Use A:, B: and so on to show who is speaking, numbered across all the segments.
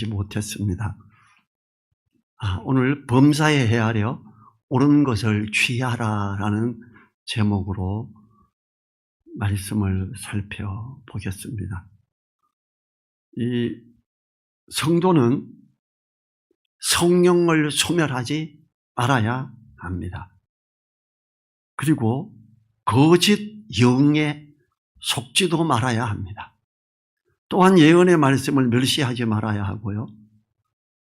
A: 못했습니다. 오늘 범사에 헤아려 옳은 것을 취하라라는 제목으로 말씀을 살펴보겠습니다. 이 성도는 성령을 소멸하지 말아야 합니다. 그리고 거짓 영에 속지도 말아야 합니다. 또한 예언의 말씀을 멸시하지 말아야 하고요.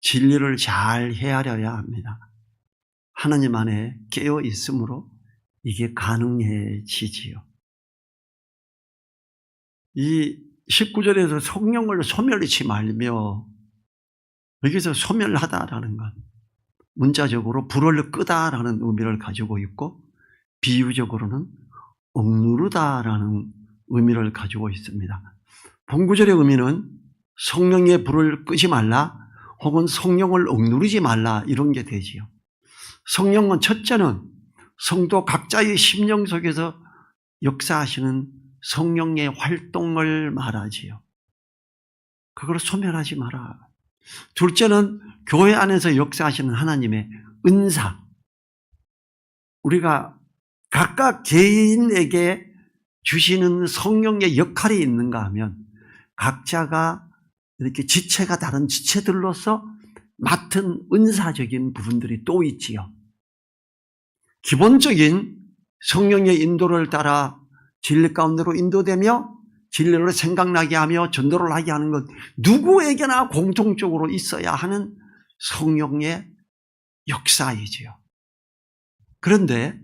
A: 진리를 잘 헤아려야 합니다. 하나님 안에 깨어 있으므로 이게 가능해지지요. 이 19절에서 성령을 소멸치 말며, 여기서 소멸하다라는 것, 문자적으로 불을 끄다라는 의미를 가지고 있고 비유적으로는 억누르다라는 의미를 가지고 있습니다. 본구절의 의미는 성령의 불을 끄지 말라 혹은 성령을 억누르지 말라 이런 게 되지요. 성령은 첫째는 성도 각자의 심령 속에서 역사하시는 성령의 활동을 말하지요. 그걸 소멸하지 마라. 둘째는 교회 안에서 역사하시는 하나님의 은사. 우리가 각각 개인에게 주시는 성령의 역할이 있는가 하면 각자가 이렇게 지체가 다른 지체들로서 맡은 은사적인 부분들이 또 있지요. 기본적인 성령의 인도를 따라 진리 가운데로 인도되며 진리를 생각나게 하며 전도를 하게 하는 것, 누구에게나 공통적으로 있어야 하는 성령의 역사이지요. 그런데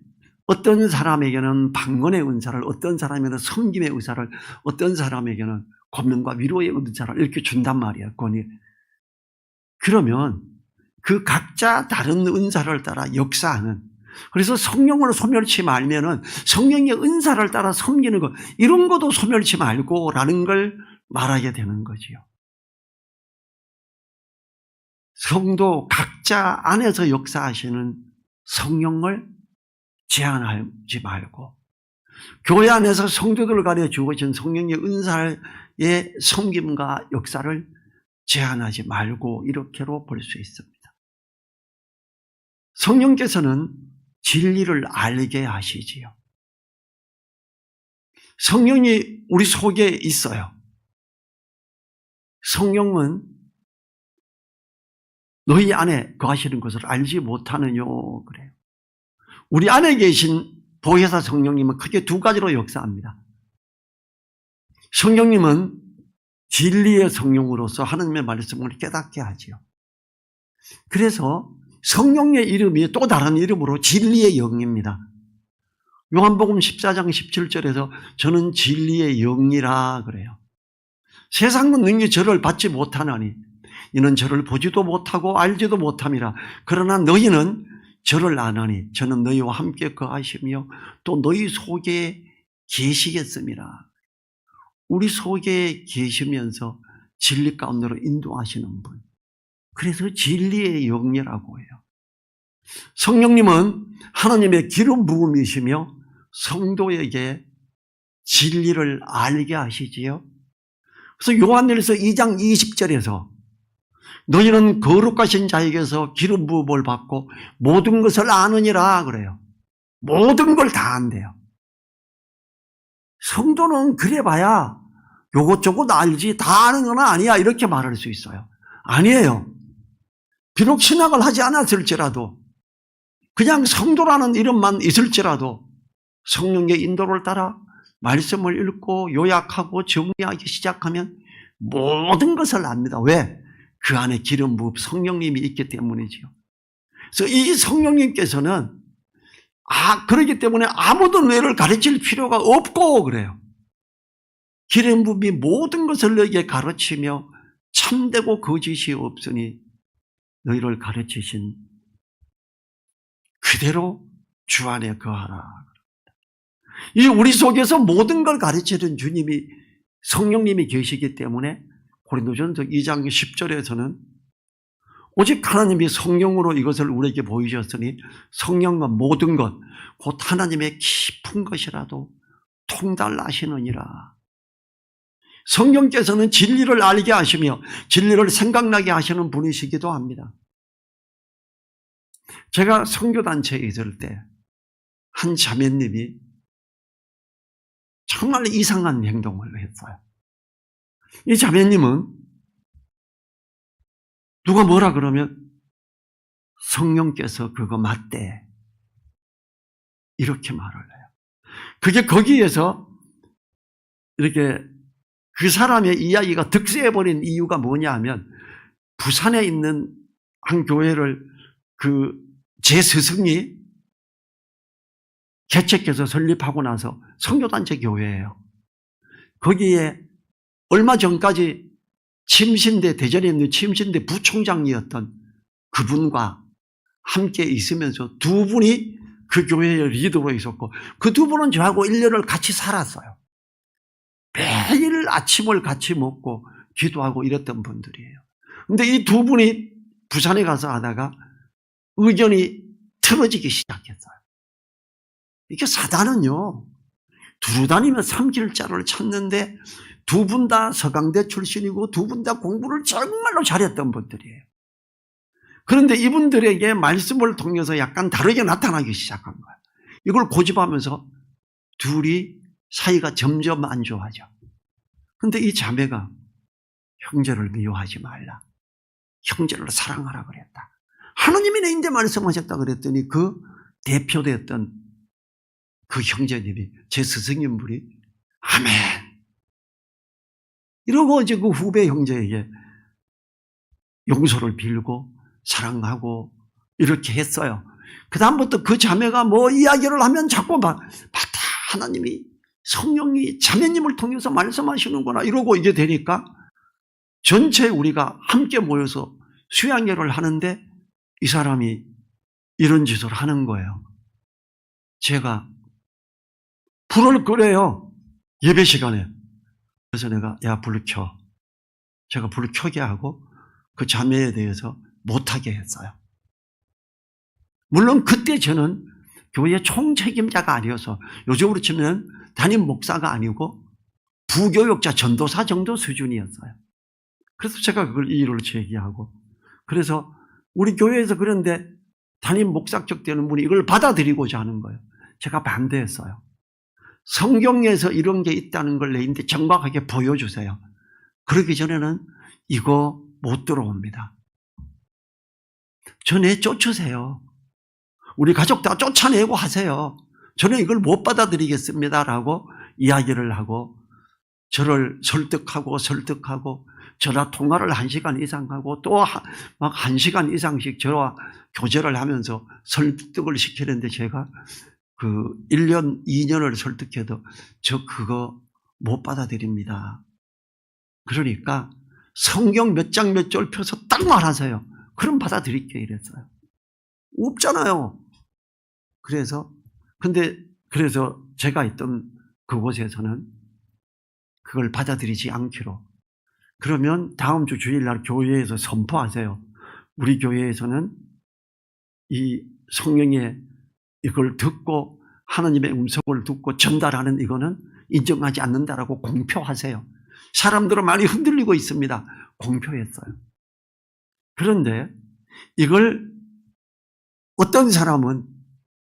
A: 어떤 사람에게는 방언의 은사를, 어떤 사람에게는 섬김의 은사를, 어떤 사람에게는 권면과 위로의 은사를 이렇게 준단 말이에요. 그러면 그 각자 다른 은사를 따라 역사하는, 그래서 성령을 소멸치 말면은 성령의 은사를 따라 섬기는 것, 이런 것도 소멸치 말고라는 걸 말하게 되는 거지요. 성도 각자 안에서 역사하시는 성령을 제한하지 말고, 교회 안에서 성도들을 가려 주어진 성령의 은사의 섬김과 역사를 제한하지 말고 이렇게로 볼 수 있습니다. 성령께서는 진리를 알게 하시지요. 성령이 우리 속에 있어요. 성령은 너희 안에 거하시는 것을 알지 못하느뇨 그래요. 우리 안에 계신 보혜사 성령님은 크게 두 가지로 역사합니다. 성령님은 진리의 성령으로서 하나님의 말씀을 깨닫게 하지요. 그래서 성령의 이름이 또 다른 이름으로 진리의 영입니다. 요한복음 14장 17절에서 저는 진리의 영이라 그래요. 세상은 능히 저를 받지 못하나니 이는 저를 보지도 못하고 알지도 못함이라. 그러나 너희는 저를 아나니 저는 너희와 함께 거하시며 또 너희 속에 계시겠음이라. 우리 속에 계시면서 진리 가운데로 인도하시는 분, 그래서 진리의 영이라고 해요. 성령님은 하나님의 기름 부음이시며 성도에게 진리를 알게 하시지요. 그래서 요한일서 2장 20절에서 너희는 거룩하신 자에게서 기름 부음을 받고 모든 것을 아느니라 그래요. 모든 걸 다 안대요. 성도는 그래봐야 요것저것 알지 다 아는 건 아니야 이렇게 말할 수 있어요. 아니에요. 비록 신학을 하지 않았을지라도, 그냥 성도라는 이름만 있을지라도 성령의 인도를 따라 말씀을 읽고 요약하고 정리하기 시작하면 모든 것을 압니다. 왜? 그 안에 기름 부음 성령님이 있기 때문이지요. 그래서 이 성령님께서는 그렇기 때문에 아무도 너희를 가르칠 필요가 없고 그래요. 기름 부음이 모든 것을 너희에게 가르치며 참되고 거짓이 없으니 너희를 가르치신 그대로 주 안에 거하라. 이 우리 속에서 모든 걸 가르치는 주님이, 성령님이 계시기 때문에 고린도전서 2장 10절에서는 오직 하나님이 성령으로 이것을 우리에게 보이셨으니 성령과 모든 것 곧 하나님의 깊은 것이라도 통달하시느니라. 성령께서는 진리를 알게 하시며 진리를 생각나게 하시는 분이시기도 합니다. 제가 선교단체에 있을 때 한 자매님이 정말 이상한 행동을 했어요. 이 자매님은 누가 뭐라 그러면 성령께서 그거 맞대 이렇게 말을 해요. 그게 거기에서 이렇게 그 사람의 이야기가 득세해버린 이유가 뭐냐 하면 부산에 있는 한 교회를 제 스승이 개척해서 설립하고 나서 선교단체 교회예요. 거기에 얼마 전까지 대전에 있는 침신대 부총장이었던 그분과 함께 있으면서 두 분이 그 교회의 리더로 있었고 그 두 분은 저하고 1년을 같이 살았어요. 매일 아침을 같이 먹고 기도하고 이랬던 분들이에요. 근데 이 두 분이 부산에 가서 하다가 의견이 틀어지기 시작했어요. 이게 사단은요, 두루 다니며 삼킬자를 찾는데 두 분 다 서강대 출신이고 두 분 다 공부를 정말로 잘했던 분들이에요. 그런데 이분들에게 말씀을 통해서 약간 다르게 나타나기 시작한 거예요. 이걸 고집하면서 둘이 사이가 점점 안 좋아져. 그런데 이 자매가 형제를 미워하지 말라. 형제를 사랑하라 그랬다. 하느님이 내인데 말씀하셨다 그랬더니 그 대표되었던 그 형제님이 제 스승인 분이 아멘 이러고 이제 그 후배 형제에게 용서를 빌고 사랑하고 이렇게 했어요. 그 다음부터 그 자매가 뭐 이야기를 하면 자꾸 맞다 하나님이 성령이 자매님을 통해서 말씀하시는구나 이러고 이게 되니까 전체 우리가 함께 모여서 수양회를 하는데 이 사람이 이런 짓을 하는 거예요. 제가 불을 끄래요. 예배 시간에. 그래서 내가 야 불을 켜. 제가 불을 켜게 하고 그 자매에 대해서 못하게 했어요. 물론 그때 저는 교회 총책임자가 아니어서 요즘으로 치면 담임 목사가 아니고 부교육자 전도사 정도 수준이었어요. 그래서 제가 그걸 이 일을 제기하고 그래서 우리 교회에서 그런데 담임 목사격 되는 분이 이걸 받아들이고자 하는 거예요. 제가 반대했어요. 성경에서 이런 게 있다는 걸 내인데 정확하게 보여주세요. 그러기 전에는 이거 못 들어옵니다. 저 내쫓으세요. 우리 가족 다 쫓아내고 하세요. 저는 이걸 못 받아들이겠습니다라고 이야기를 하고 저를 설득하고 전화 통화를 1시간 이상 하고 또 막 1시간 이상씩 저와 교제를 하면서 설득을 시키는데 제가 그 1년, 2년을 설득해도 저 그거 못 받아들입니다. 그러니까 성경 몇 장 몇 절 펴서 딱 말하세요. 그럼 받아들일게 이랬어요. 없잖아요. 그래서 제가 있던 그곳에서는 그걸 받아들이지 않기로. 그러면 다음 주 주일날 교회에서 선포하세요. 우리 교회에서는 이 성령의 이걸 듣고 하나님의 음성을 듣고 전달하는 이거는 인정하지 않는다라고 공표하세요. 사람들은 많이 흔들리고 있습니다. 공표했어요. 그런데 이걸 어떤 사람은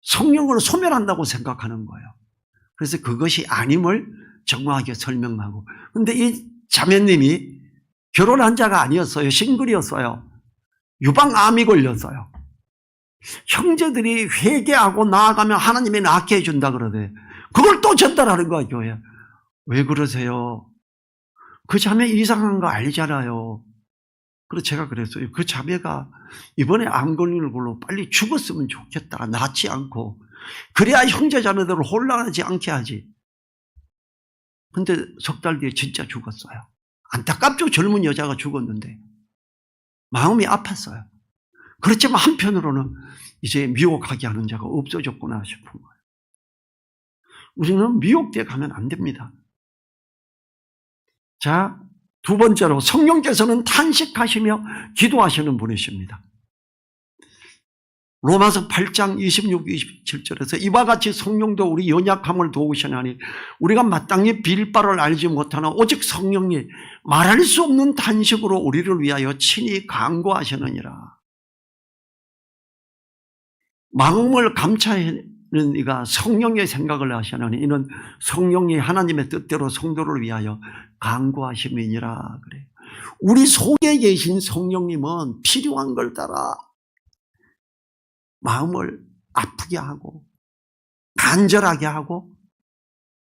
A: 성령을 소멸한다고 생각하는 거예요. 그래서 그것이 아님을 정확하게 설명하고. 그런데 이 자매님이 결혼한 자가 아니었어요. 싱글이었어요. 유방암이 걸렸어요. 형제들이 회개하고 나아가면 하나님이 낫게 해준다 그러대. 그걸 또 전달하는 거야, 교회. 왜 그러세요? 그 자매 이상한 거 알잖아요. 그래서 제가 그랬어요. 그 자매가 이번에 암 걸리는 걸로 빨리 죽었으면 좋겠다. 낫지 않고. 그래야 형제 자매들을 혼란하지 않게 하지. 근데 석 달 뒤에 진짜 죽었어요. 안타깝죠. 젊은 여자가 죽었는데. 마음이 아팠어요. 그렇지만 한편으로는 이제 미혹하게 하는 자가 없어졌구나 싶은 거예요. 우리는 미혹되어 가면 안 됩니다. 자, 두 번째로 성령께서는 탄식하시며 기도하시는 분이십니다. 로마서 8장 26, 27절에서 이와 같이 성령도 우리 연약함을 도우시나니 우리가 마땅히 빌 바를 알지 못하나 오직 성령이 말할 수 없는 탄식으로 우리를 위하여 친히 간구하시느니라. 마음을 감찰하는 이가 성령의 생각을 하시나니 이는 성령이 하나님의 뜻대로 성도를 위하여 간구하심이니라. 그래요. 우리 속에 계신 성령님은 필요한 걸 따라 마음을 아프게 하고 간절하게 하고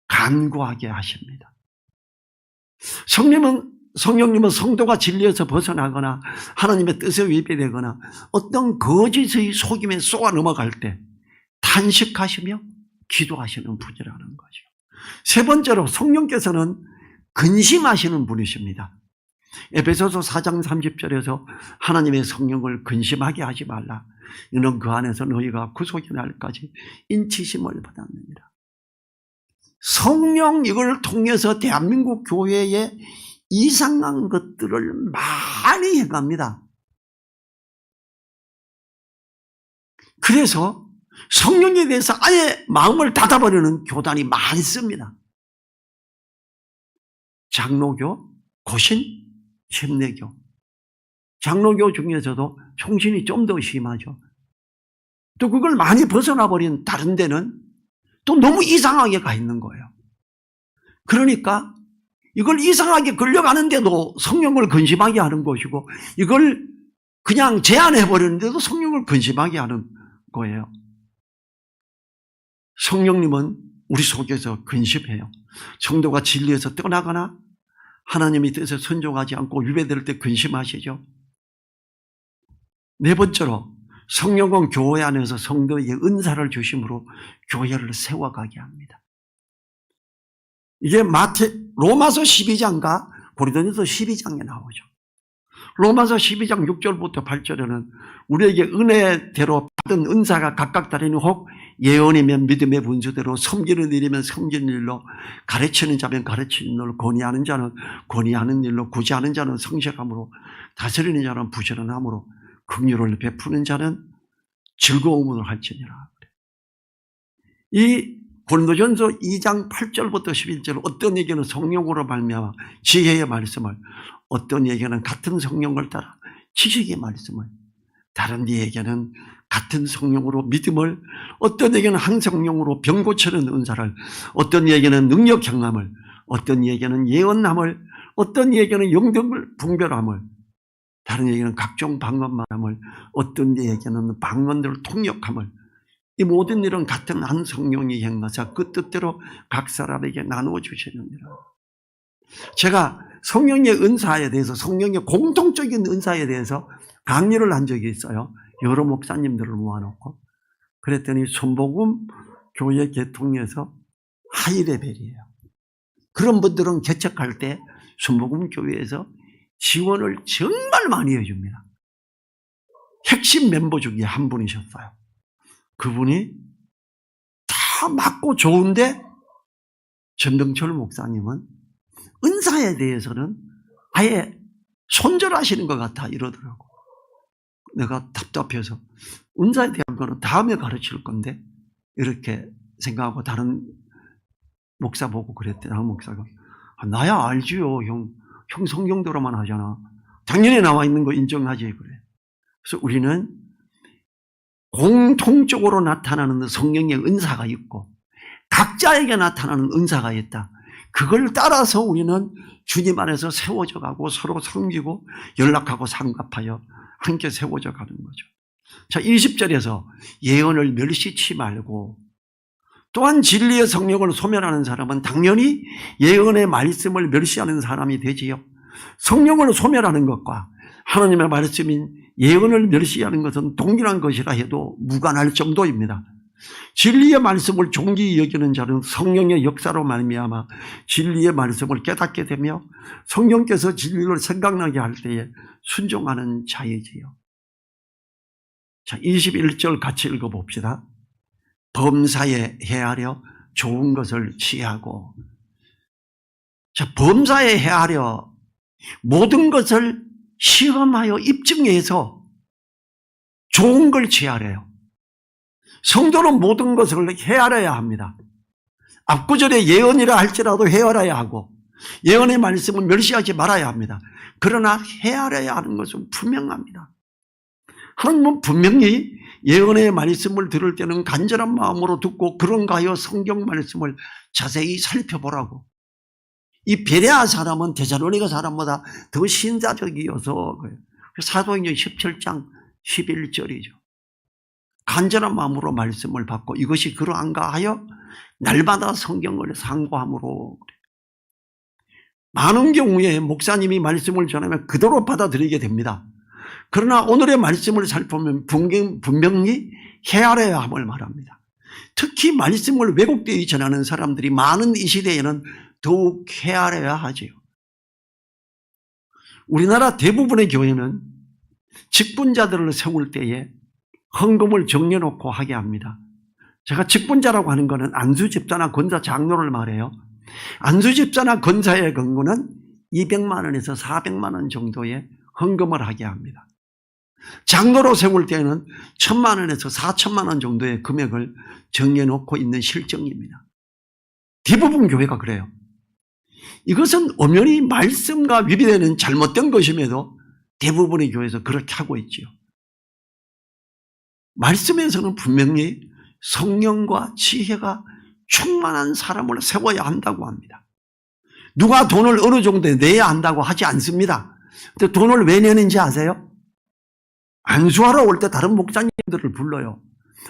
A: 간구하게 하십니다. 성령님은 성도가 진리에서 벗어나거나 하나님의 뜻에 위배되거나 어떤 거짓의 속임에 쏘아 넘어갈 때 탄식하시며 기도하시는 분이라는 거죠. 세 번째로 성령께서는 근심하시는 분이십니다. 에베소서 4장 30절에서 하나님의 성령을 근심하게 하지 말라. 이는 그 안에서 너희가 구속의 날까지 인치심을 받았느니라. 성령 이걸 통해서 대한민국 교회에 이상한 것들을 많이 해갑니다. 그래서 성령에 대해서 아예 마음을 닫아버리는 교단이 많습니다. 장로교, 고신, 침례교. 장로교 중에서도 총신이 좀 더 심하죠. 또 그걸 많이 벗어나버린 다른 데는 또 너무 이상하게 가 있는 거예요. 그러니까 이걸 이상하게 걸려가는데도 성령을 근심하게 하는 것이고 이걸 그냥 제한해버리는데도 성령을 근심하게 하는 거예요. 성령님은 우리 속에서 근심해요. 성도가 진리에서 떠나거나 하나님의 뜻에 순종하지 않고 위배될 때 근심하시죠. 네 번째로 성령은 교회 안에서 성도에게 은사를 주심으로 교회를 세워가게 합니다. 이게 로마서 12장과 고린도전서 12장에 나오죠. 로마서 12장 6절부터 8절에는 우리에게 은혜대로 받은 은사가 각각 다르니 혹 예언이면 믿음의 분수대로 섬기는 일이면 섬기는 일로 가르치는 자면 가르치는 일로 권위하는 자는 권위하는 일로 구제하는 자는 성실함으로 다스리는 자는 부지런함으로 긍휼을 베푸는 자는 즐거움으로 할지니라. 이 고린도전서 2장 8절부터 11절 어떤 얘기는 성령으로 말미암아 지혜의 말씀을 어떤 얘기는 같은 성령을 따라 지식의 말씀을 다른 얘기는 같은 성령으로 믿음을 어떤 얘기는 한 성령으로 병 고치는 은사를 어떤 얘기는 능력 경험을 어떤 얘기는 예언함을 어떤 얘기는 영등을 분별함을 다른 얘기는 각종 방언만함을 어떤 얘기는 방언들을 통역함을 이 모든 일은 같은 한 성령이 행하사 그 뜻대로 각 사람에게 나누어 주시느니라. 제가 성령의 은사에 대해서 성령의 공통적인 은사에 대해서 강의를 한 적이 있어요. 여러 목사님들을 모아놓고 그랬더니 순복음 교회 개통에서 하이레벨이에요. 그런 분들은 개척할 때 순복음 교회에서 지원을 정말 많이 해줍니다. 핵심 멤버 중에 한 분이셨어요. 그분이 다 맞고 좋은데 전병철 목사님은 은사에 대해서는 아예 손절하시는 것 같아 이러더라고. 내가 답답해서 은사에 대한 거는 다음에 가르칠 건데 이렇게 생각하고 다른 목사 보고 그랬대. 다른 목사가 나야 알지요. 형 성경대로만 하잖아. 당연히 나와 있는 거 인정하지 그래. 그래서 우리는 공통적으로 나타나는 성령의 은사가 있고 각자에게 나타나는 은사가 있다. 그걸 따라서 우리는 주님 안에서 세워져 가고 서로 섬기고 연락하고 상갑하여 함께 세워져 가는 거죠. 자, 20절에서 예언을 멸시치 말고 또한 진리의 성령을 소멸하는 사람은 당연히 예언의 말씀을 멸시하는 사람이 되지요. 성령을 소멸하는 것과 하나님의 말씀인 예언을 멸시하는 것은 동일한 것이라 해도 무관할 정도입니다. 진리의 말씀을 존귀히 여기는 자는 성령의 역사로 말미암아 진리의 말씀을 깨닫게 되며 성령께서 진리를 생각나게 할 때에 순종하는 자이지요. 자, 21절 같이 읽어봅시다. 범사에 헤아려 좋은 것을 취하고. 자, 범사에 헤아려 모든 것을 시험하여 입증해서 좋은 걸 취하래요. 성도는 모든 것을 헤아려야 합니다. 앞구절에 예언이라 할지라도 헤아려야 하고 예언의 말씀은 멸시하지 말아야 합니다. 그러나 헤아려야 하는 것은 분명합니다. 하나님은 분명히 예언의 말씀을 들을 때는 간절한 마음으로 듣고 그런가 하여 성경 말씀을 자세히 살펴보라고. 이 베레아 사람은 데살로니가 사람보다 더 신자적이어서 그래요. 사도행전 17장 11절이죠. 간절한 마음으로 말씀을 받고 이것이 그러한가 하여 날마다 성경을 상고함으로. 많은 경우에 목사님이 말씀을 전하면 그대로 받아들이게 됩니다. 그러나 오늘의 말씀을 살펴보면 분명히 헤아려야 함을 말합니다. 특히 말씀을 왜곡되이 전하는 사람들이 많은 이 시대에는 더욱 헤아려야 하지요. 우리나라 대부분의 교회는 직분자들을 세울 때에 헌금을 정해놓고 하게 합니다. 제가 직분자라고 하는 것은 안수집사나 권사 장로를 말해요. 안수집사나 권사의 근거는 200만 원에서 400만 원 정도의 헌금을 하게 합니다. 장로로 세울 때는 1000만 원에서 4천만 원 정도의 금액을 정해놓고 있는 실정입니다. 대부분 교회가 그래요. 이것은 엄연히 말씀과 위배되는 잘못된 것임에도 대부분의 교회에서 그렇게 하고 있지요. 말씀에서는 분명히 성령과 지혜가 충만한 사람을 세워야 한다고 합니다. 누가 돈을 어느 정도 내야 한다고 하지 않습니다. 근데 돈을 왜 내는지 아세요? 안수하러 올 때 다른 목사님들을 불러요.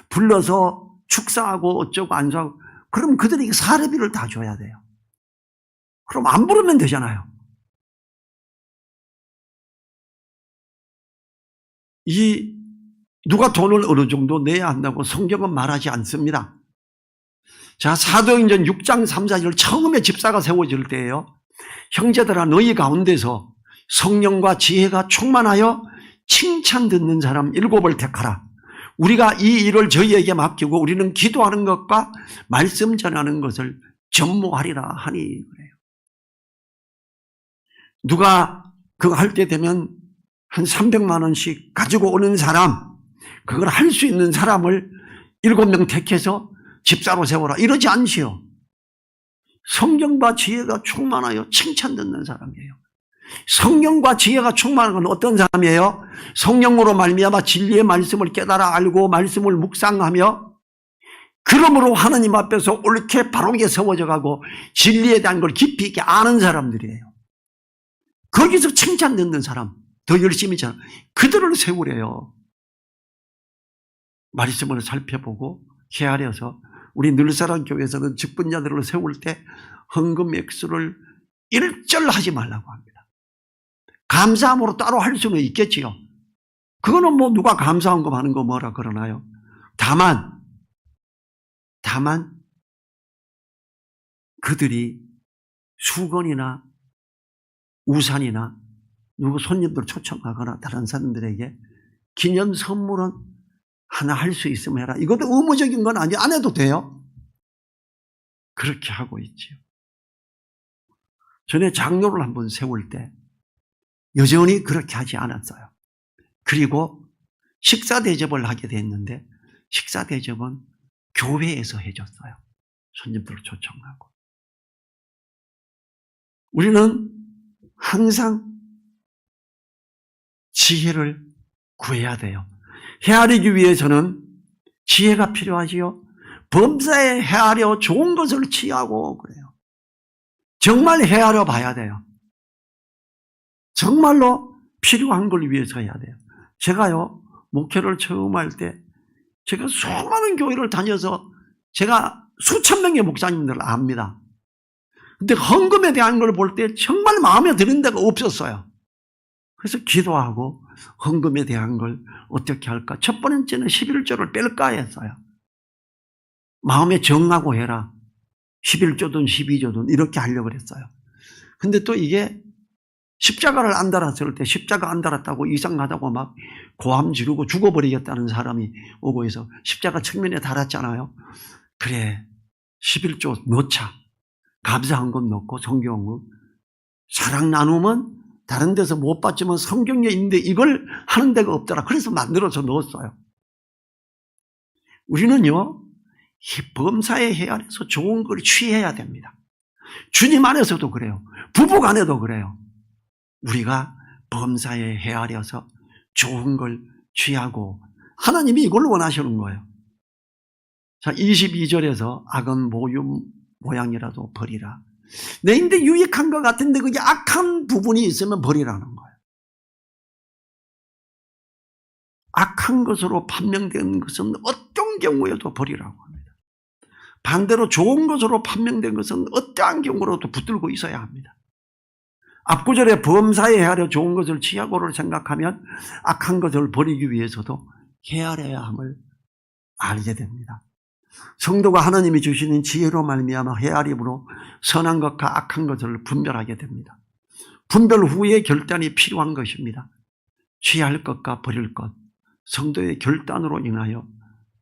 A: 불러서 축사하고 어쩌고 안수하고 그럼 그들에게 사례비를 다 줘야 돼요. 그럼 안 부르면 되잖아요. 누가 돈을 어느 정도 내야 한다고 성경은 말하지 않습니다. 자, 사도행전 6장 3, 4절 처음에 집사가 세워질 때예요. 형제들아 너희 가운데서 성령과 지혜가 충만하여 칭찬 듣는 사람 7을 택하라. 우리가 이 일을 저희에게 맡기고 우리는 기도하는 것과 말씀 전하는 것을 전무하리라 하니 그래요. 누가 그거 할 때 되면 한 300만 원씩 가지고 오는 사람, 그걸 할 수 있는 사람을 7명 택해서 집사로 세워라 이러지 않지요. 성경과 지혜가 충만하여 칭찬 듣는 사람이에요. 성령과 지혜가 충만한 건 어떤 사람이에요? 성령으로 말미암아 진리의 말씀을 깨달아 알고 말씀을 묵상하며 그러므로 하나님 앞에서 옳게 바르게 세워져 가고 진리에 대한 걸 깊이 있게 아는 사람들이에요. 거기서 칭찬 듣는 사람, 더 열심히 잘 그들을 세우래요. 말씀을 살펴보고 헤아려서 우리 늘사랑 교회에서는 직분자들을 세울 때 헌금 액수를 일절하지 말라고 합니다. 감사함으로 따로 할 수는 있겠지요. 그거는 뭐 누가 감사헌금 하는 거 뭐라 그러나요? 다만 그들이 수건이나 우산이나 누구 손님들 초청하거나 다른 사람들에게 기념 선물은 하나 할 수 있으면 해라. 이것도 의무적인 건 아니에요. 안 해도 돼요. 그렇게 하고 있지요. 전에 장로를 한번 세울 때 여전히 그렇게 하지 않았어요. 그리고 식사 대접을 하게 됐는데 식사 대접은 교회에서 해줬어요. 손님들을 초청하고. 우리는 항상 지혜를 구해야 돼요. 헤아리기 위해서는 지혜가 필요하지요. 범사에 헤아려 좋은 것을 취하고 그래요. 정말 헤아려 봐야 돼요. 정말로 필요한 걸 위해서 해야 돼요. 제가요, 목회를 처음 할 때 제가 수많은 교회를 다녀서 제가 수천 명의 목사님들을 압니다. 근데 헌금에 대한 걸 볼 때 정말 마음에 드는 데가 없었어요. 그래서 기도하고 헌금에 대한 걸 어떻게 할까? 첫 번째는 11조를 뺄까 했어요. 마음에 정하고 해라. 11조든 12조든 이렇게 하려고 그랬어요. 근데 또 이게 십자가를 안 달았을 때 십자가 안 달았다고 이상하다고 막 고함 지르고 죽어버리겠다는 사람이 오고 해서 십자가 측면에 달았잖아요. 그래 11조 넣자. 감사한 건 넣고 성경은 사랑 나누면 다른 데서 못 봤지만 성경에 있는데 이걸 하는 데가 없더라. 그래서 만들어서 넣었어요. 우리는요, 범사에 헤아려서 좋은 걸 취해야 됩니다. 주님 안에서도 그래요. 부부 간에도 그래요. 우리가 범사에 헤아려서 좋은 걸 취하고 하나님이 이걸 원하시는 거예요. 자, 22절에서 악은 모양이라도 버리라. 내인데 유익한 것 같은데 그게 악한 부분이 있으면 버리라는 거예요. 악한 것으로 판명된 것은 어떤 경우에도 버리라고 합니다. 반대로 좋은 것으로 판명된 것은 어떠한 경우로도 붙들고 있어야 합니다. 앞구절에 범사에 헤아려 좋은 것을 취하고를 생각하면 악한 것을 버리기 위해서도 헤아려야 함을 알게 됩니다. 성도가 하나님이 주시는 지혜로 말미암아 헤아림으로 선한 것과 악한 것을 분별하게 됩니다. 분별 후에 결단이 필요한 것입니다. 취할 것과 버릴 것, 성도의 결단으로 인하여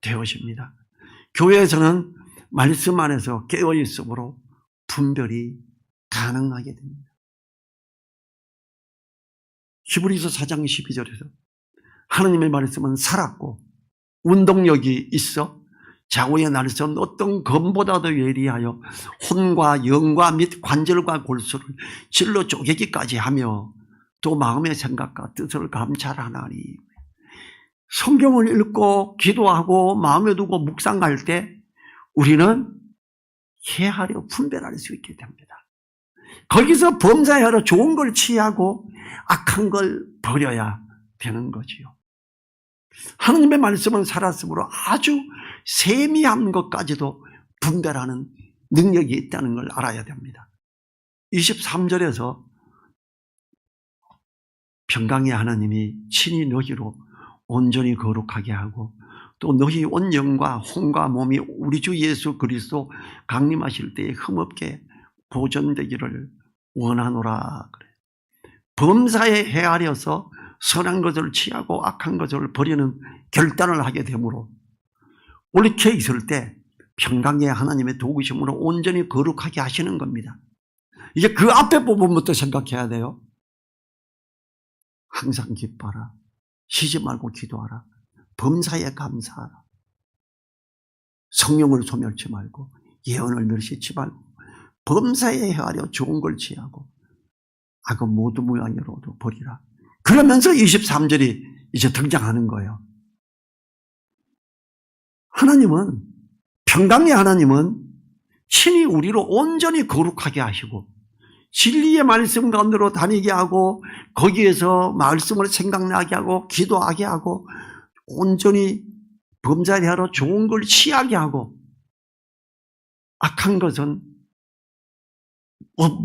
A: 되어집니다. 교회에서는 말씀 안에서 깨어 있으므로 분별이 가능하게 됩니다. 히브리서 4장 12절에서 하나님의 말씀은 살았고 운동력이 있어 좌우의 날선 어떤 검보다도 예리하여 혼과 영과 및 관절과 골수를 질러 쪼개기까지 하며 또 마음의 생각과 뜻을 감찰하나니. 성경을 읽고 기도하고 마음에 두고 묵상할 때 우리는 헤아려 분별할 수 있게 됩니다. 거기서 범사하여 좋은 걸 취하고 악한 걸 버려야 되는 거지요. 하나님의 말씀은 살았으므로 아주 세미한 것까지도 분별하는 능력이 있다는 걸 알아야 됩니다. 23절에서 평강의 하나님이 친히 너희로 온전히 거룩하게 하고 또 너희 온 영과 혼과 몸이 우리 주 예수 그리스도 강림하실 때에 흠없게 보존되기를 원하노라 그래. 범사에 헤아려서 선한 것을 취하고 악한 것을 버리는 결단을 하게 되므로 옳게 있을 때 평강의 하나님의 도우심으로 온전히 거룩하게 하시는 겁니다. 이제 그 앞에 부분부터 생각해야 돼요. 항상 기뻐하라. 쉬지 말고 기도하라. 범사에 감사하라. 성령을 소멸치 말고 예언을 멸시치 말고 범사에 헤아려 좋은 걸 취하고 악은 모두 무양으로도 버리라. 그러면서 23절이 이제 등장하는 거예요. 하나님은, 평강의 하나님은 친히 우리로 온전히 거룩하게 하시고 진리의 말씀 가운데로 다니게 하고 거기에서 말씀을 생각나게 하고 기도하게 하고 온전히 범사에 하러 좋은 걸 취하게 하고 악한 것은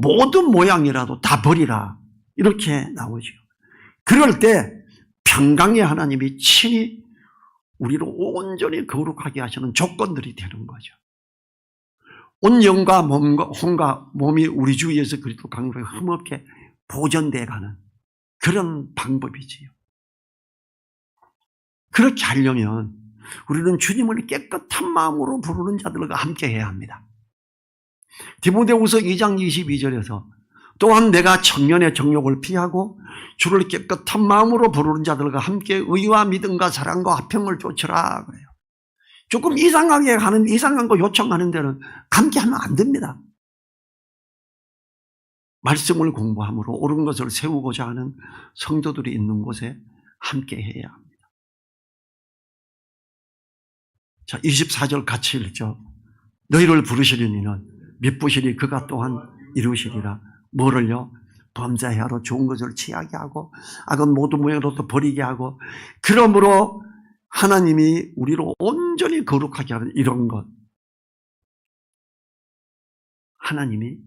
A: 모든 모양이라도 다 버리라 이렇게 나오죠. 그럴 때 평강의 하나님이 친히 우리로 온전히 거룩하게 하시는 조건들이 되는 거죠. 온 영과 몸과 혼과 몸이 우리 주 예수 그리스도 강림으로 흠없게 보존되어 가는 그런 방법이지요. 그렇게 하려면 우리는 주님을 깨끗한 마음으로 부르는 자들과 함께 해야 합니다. 디모데후서 2장 22절에서 또한 내가 청년의 정욕을 피하고 주를 깨끗한 마음으로 부르는 자들과 함께 의와 믿음과 사랑과 화평을 쫓으라 그래요. 조금 이상하게 하는, 이상한 거 요청하는 데는 함께 하면 안 됩니다. 말씀을 공부함으로 옳은 것을 세우고자 하는 성도들이 있는 곳에 함께 해야 합니다. 자, 24절 같이 읽죠. 너희를 부르시려니는 미쁘시리 그가 또한 이루시리라. 뭐를요? 범죄하러 좋은 것을 취하게 하고 악은 모두 무형으로도 버리게 하고 그러므로 하나님이 우리로 온전히 거룩하게 하는 이런 것 하나님이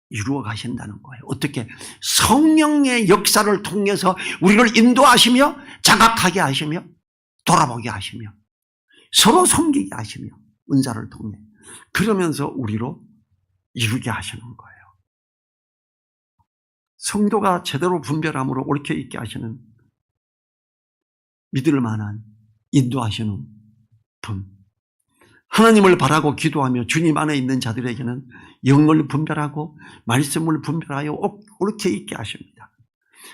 A: 이루어 가신다는 거예요. 어떻게? 성령의 역사를 통해서 우리를 인도하시며 자각하게 하시며 돌아보게 하시며 서로 섬기게 하시며 은사를 통해 그러면서 우리로 이루게 하시는 거예요. 성도가 제대로 분별함으로 옳게 있게 하시는 믿을 만한 인도하시는 분. 하나님을 바라고 기도하며 주님 안에 있는 자들에게는 영을 분별하고 말씀을 분별하여 옳게 있게 하십니다.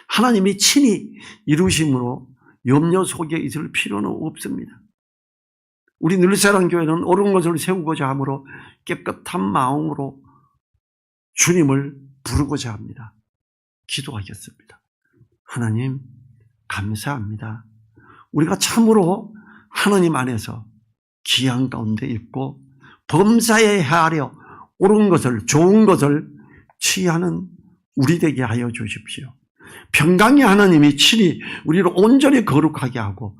A: 하나님이 친히 이루심으로 염려 속에 있을 필요는 없습니다. 우리 늘사랑교회는 옳은 것을 세우고자 하므로 깨끗한 마음으로 주님을 부르고자 합니다. 기도하겠습니다. 하나님, 감사합니다. 우리가 참으로 하나님 안에서 귀한 가운데 있고 범사에 헤아려 옳은 것을, 좋은 것을 취하는 우리 되게 하여 주십시오. 평강의 하나님이 친히 우리를 온전히 거룩하게 하고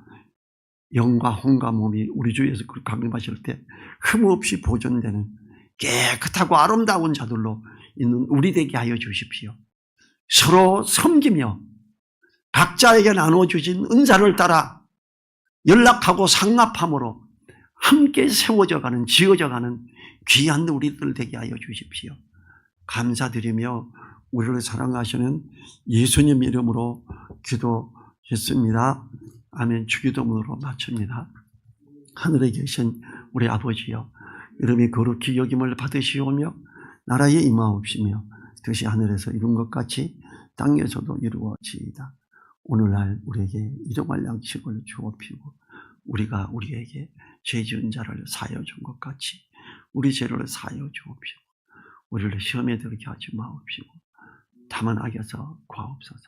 A: 영과 혼과 몸이 우리 주 예수 그리스도 강림하실 때 흠없이 보존되는 깨끗하고 아름다운 자들로 있는 우리 되게 하여 주십시오. 서로 섬기며 각자에게 나눠주신 은사를 따라 연락하고 상납함으로 함께 세워져 가는, 지어져 가는 귀한 우리들 되게 하여 주십시오. 감사드리며 우리를 사랑하시는 예수님 이름으로 기도했습니다. 아멘. 주기도문으로 마칩니다. 하늘에 계신 우리 아버지여, 이름이 거룩히 여김을 받으시오며 나라에 임하옵시며 뜻이 하늘에서 이룬 것 같이 땅에서도 이루어지이다. 오늘날 우리에게 일용할 양식을 주옵시고 우리가 우리에게 죄 지은 자를 사하여 준 것 같이 우리 죄를 사하여 주옵시고 우리를 시험에 들게 하지 마옵시고 다만 악에서 구하옵소서.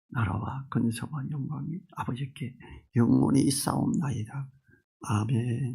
A: 나라와 근세와 영광이 아버지께 영원히 있사옵나이다. 아멘.